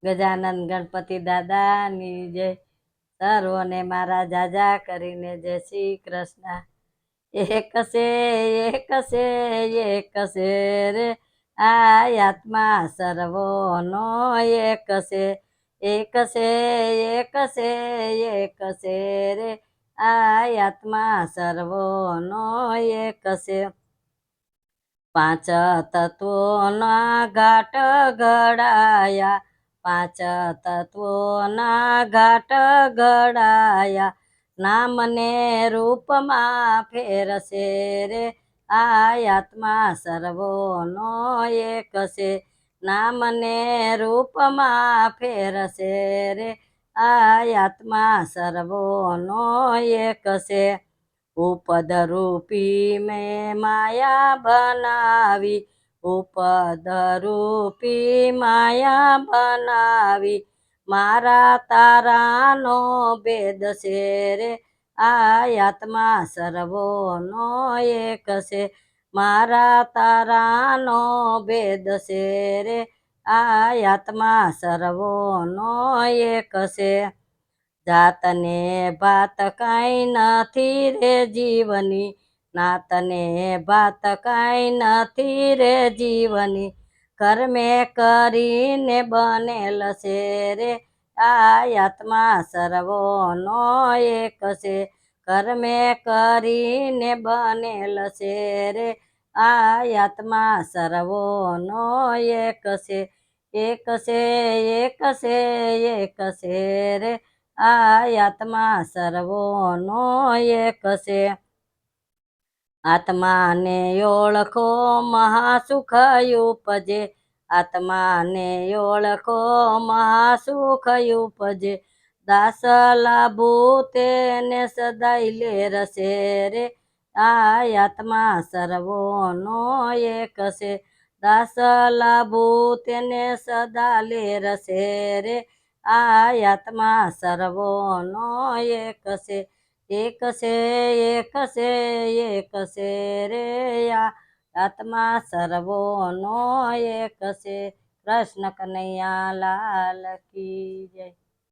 ગજાનંદ ગણપતિ દાદાની જય. સર્વોને મારા જાજા કરીને જય શ્રી કૃષ્ણ. એક છે રે આ આત્મા સર્વોનો એક છે. એક છે રે આ આત્મા સર્વોનો એક છે. પાંચ તત્વોના ઘાટ ઘડાયા, પાંચ તત્વોના ઘાટ ઘડાયા, નામને રૂપમાં ફેરશે રે આ આત્મા સર્વોનો એક છે. નામને રૂપમાં ફેરશે રે આ આત્મા સર્વોનો એક છે. ઉપદરૂપી મેં માયા બનાવી, ઉપદરૂપી માયા બનાવી, મારા તારાનો ભેદ છે રે આ આત્મા સર્વોનો એક છે. મારા તારાનો ભેદ છે રે આ આત્મા સર્વોનો એક છે. જાતને ભાત કાંઈ નથી રે જીવની, નાતને ભાત કાંઈ નથી રે જીવની, કર્મે કરીને બનેલ છે રે આ આત્મા સર્વોનો એક છે. કર્મે કરીને બનેલ છે રે આ આત્મા સર્વોનો એક છે. એક છે રે આ આત્મા સર્વોનો એક છે. આત્માને ઓળખો મહાસુખ ઉપજે, આત્માને ઓળખો મહાસુખ ઉપજે, દાસ લાભુ તેને સદાય લેરશે રે આ આત્મા સર્વોનો એક છે. દાસ લાભુ તેને સદા લેરશે રે આ આત્મા સર્વોનો એક છે. એક છે રે આ આત્મા સર્વોનો એક છે. કૃષ્ણ કનૈયા લાલ કી જય.